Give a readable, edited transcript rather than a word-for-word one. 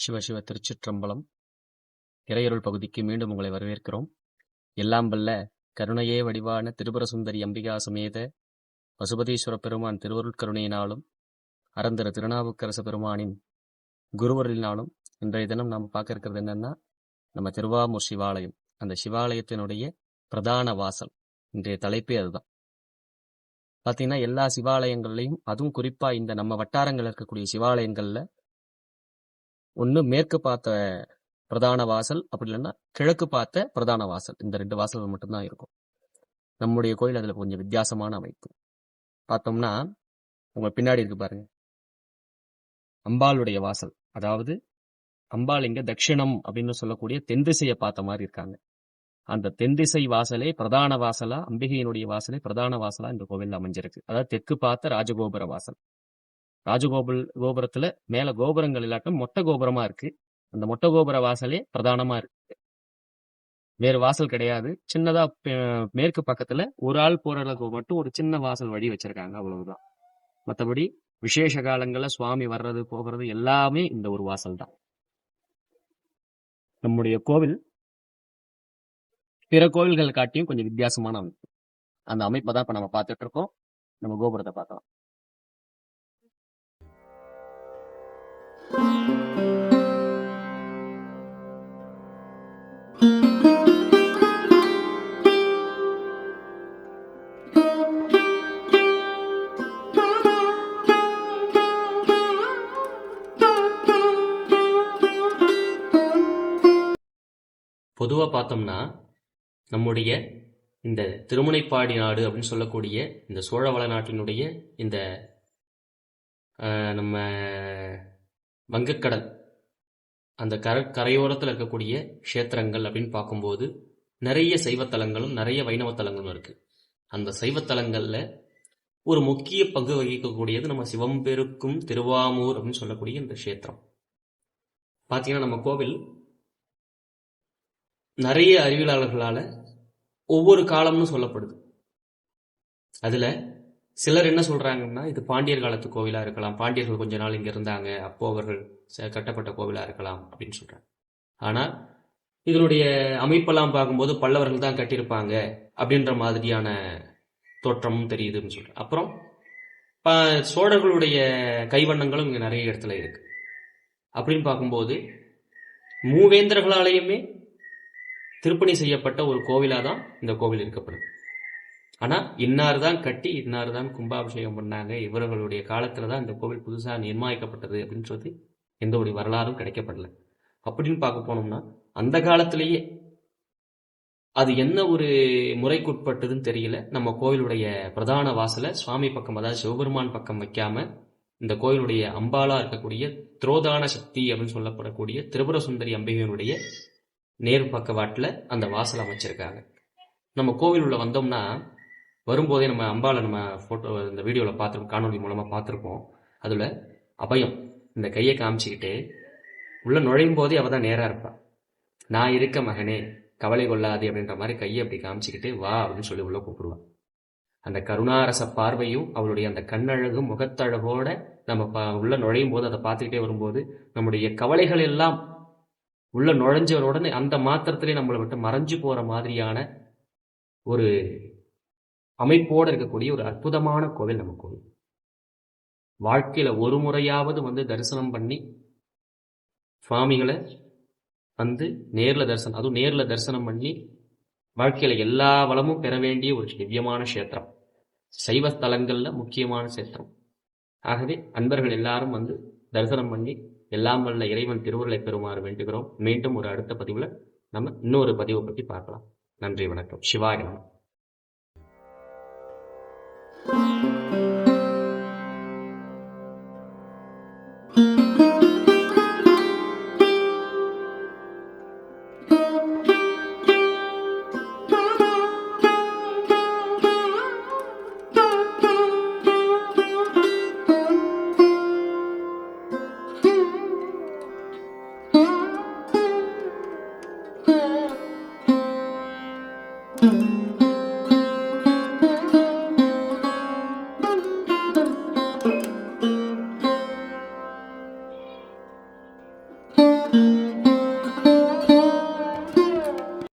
சிவ திருச்சிற்றம்பலம். இறையருள் பகுதிக்கு மீண்டும் உங்களை வரவேற்கிறோம். எல்லாம் வல்ல கருணையே வடிவான திரிபுர சுந்தரி அம்பிகா சமேத பசுபதீஸ்வர பெருமான் திருவருள் கருணையினாலும் அறந்திர திருநாவுக்கரசு பெருமானின் குருவருளினாலும் இன்றைய தினம் நாம் பார்க்க இருக்கிறது என்னன்னா, நம்ம திருவாமூர் சிவாலயம், அந்த சிவாலயத்தினுடைய பிரதான வாசல். இன்றைய தலைப்பே அதுதான். பார்த்தீங்கன்னா எல்லா சிவாலயங்கள்லையும், அதுவும் குறிப்பா இந்த நம்ம வட்டாரங்கள் இருக்கக்கூடிய சிவாலயங்கள்ல ஒன்று மேற்கு பார்த்த பிரதான வாசல், அப்படி இல்லைன்னா கிழக்கு பார்த்த பிரதான வாசல். இந்த 2 வாசல்கள் மட்டும்தான் இருக்கும். நம்முடைய கோயில் அதில் கொஞ்சம் வித்தியாசமான அமைப்பு. பார்த்தோம்னா உங்க பின்னாடி இருக்கு பாருங்க, அம்பாளுடைய வாசல். அதாவது அம்பாள் இங்க தட்சிணம் அப்படின்னு சொல்லக்கூடிய தென் திசையை பார்த்த மாதிரி இருக்காங்க. அந்த தென் திசை வாசலே பிரதான வாசலா, அம்பிகையினுடைய வாசலே பிரதான வாசலா இந்த கோவில் அமைஞ்சிருக்கு. அதாவது தெற்கு பார்த்த ராஜகோபுர வாசல். கோபுரத்துல மேல கோபுரங்கள் இல்லாட்டும் மொட்டை கோபுரமா இருக்கு. அந்த மொட்டை கோபுர வாசலே பிரதானமா இருக்கு, வேறு வாசல் கிடையாது. சின்னதா மேற்கு பக்கத்துல ஒரு ஆள் போறதுக்கு மட்டும் ஒரு சின்ன வாசல் வழி வச்சிருக்காங்க, அவ்வளவுதான். மற்றபடி விசேஷ காலங்கள்ல சுவாமி வர்றது போகிறது எல்லாமே இந்த ஒரு வாசல் தான். நம்முடைய கோவில் பிற கோவில்கள் காட்டியும் கொஞ்சம் வித்தியாசமான அமைப்பு. அந்த அமைப்பை தான் இப்ப நம்ம பார்த்துட்டு இருக்கோம். நம்ம கோபுரத்தை பார்க்கலாம். பொதுவாக பார்த்தோம்னா நம்முடைய இந்த திருமுனைப்பாடி நாடு அப்படின்னு சொல்லக்கூடிய இந்த சோழவள நாட்டினுடைய இந்த நம்ம வங்கக்கடல் அந்த கரையோரத்தில் இருக்கக்கூடிய க்ஷேத்திரங்கள் அப்படின்னு பார்க்கும்போது நிறைய சைவத்தலங்களும் நிறைய வைணவத்தலங்களும் இருக்கு. அந்த சைவத்தலங்கள்ல ஒரு முக்கிய பங்கு வகிக்கக்கூடியது நம்ம சிவம்பெருக்கும் திருவாமூர் அப்படின்னு சொல்லக்கூடிய இந்த க்ஷேத்திரம். பார்த்தீங்கன்னா நம்ம கோவில் நிறைய அறிவியலாளர்களால ஒவ்வொரு காலம்னு சொல்லப்படுது. அதுல சிலர் என்ன சொல்றாங்கன்னா, இது பாண்டியர் காலத்து கோவிலா இருக்கலாம், பாண்டியர்கள் கொஞ்ச நாள் இங்க இருந்தாங்க, அப்போ அவர்கள் கட்டப்பட்ட கோவிலா இருக்கலாம் அப்படின்னு சொல்றாங்க. ஆனா இதனுடைய அமைப்பெல்லாம் பார்க்கும்போது பல்லவர்கள் தான் கட்டியிருப்பாங்க அப்படின்ற மாதிரியான தோற்றமும் தெரியுதுன்னு சொல்றேன். அப்புறம் சோழர்களுடைய கைவண்ணங்களும் இங்க நிறைய இடத்துல இருக்கு. அப்படின்னு பார்க்கும்போது மூவேந்தர்களாலேயுமே திருப்பணி செய்யப்பட்ட ஒரு கோவிலா தான் இந்த கோவில் இருக்கப்படுது. ஆனா இன்னார் தான் கட்டி, இன்னார் தான் கும்பாபிஷேகம் பண்ணாங்க, இவர்களுடைய காலத்துல தான் இந்த கோவில் புதுசா நிர்மாணிக்கப்பட்டது அப்படின்னு சொல்லி எந்த ஒரு வரலாறும் கிடைக்கப்படல. அப்படின்னு பார்க்க போனோம்னா அந்த காலத்திலேயே அது என்ன ஒரு முறைக்குட்பட்டதுன்னு தெரியல, நம்ம கோவிலுடைய பிரதான வாசலை சுவாமி பக்கம், அதாவது சிவபெருமான் பக்கம் வைக்காம இந்த கோவிலுடைய அம்பாலா இருக்கக்கூடிய திரோதான சக்தி அப்படின்னு சொல்லப்படக்கூடிய திரிபுர சுந்தரி அம்பிகையினுடைய நேர் பக்கவாட்டில் அந்த வாசல் அமைச்சிருக்காங்க. நம்ம கோவில் உள்ள வந்தோம்னா வரும்போதே நம்ம அம்பாலை நம்ம போட்டோ இந்த வீடியோவில் பார்த்துருக்கோம், காணொலி மூலமாக பார்த்துருப்போம். அதில் அபயம் இந்த கையை காமிச்சிக்கிட்டு உள்ள நுழையும் போதே அவள் தான் நேராக இருப்பாள். நான் இருக்க மகனே கவலை கொள்ளாதே அப்படின்ற மாதிரி கையை அப்படி காமிச்சிக்கிட்டு வா அப்படின்னு சொல்லி உள்ள கூப்பிடுவான். அந்த கருணாரச பார்வையும் அவளுடைய அந்த கண்ணழகும் முகத்தழகோட நம்ம உள்ள நுழையும் போது அதை பார்த்துக்கிட்டே வரும்போது நம்முடைய கவலைகள் எல்லாம் உள்ள நுழைஞ்சவருடனே அந்த மாத்திரத்திலே நம்மளை விட்டு மறைஞ்சு போற மாதிரியான ஒரு அமைப்போடு இருக்கக்கூடிய ஒரு அற்புதமான கோவில் நம்ம கோவில். வாழ்க்கையில ஒரு முறையாவது தரிசனம் பண்ணி சுவாமிகளை நேர்ல தரிசனம், அதுவும் நேர்ல தரிசனம் பண்ணி வாழ்க்கையில எல்லா வளமும் பெற வேண்டிய ஒரு திவ்யமான கஷேத்திரம், சைவ ஸ்தலங்கள்ல முக்கியமான கஷேத்திரம். ஆகவே அன்பர்கள் எல்லாரும் தரிசனம் பண்ணி எல்லாம் வல்ல இறைவன் திருவருளை பெறுமாறு வேண்டுகிறோம். மீண்டும் ஒரு அடுத்த பதிவுல நம்ம இன்னொரு பதிவை பற்றி பார்க்கலாம். நன்றி, வணக்கம். சிவாய நமः.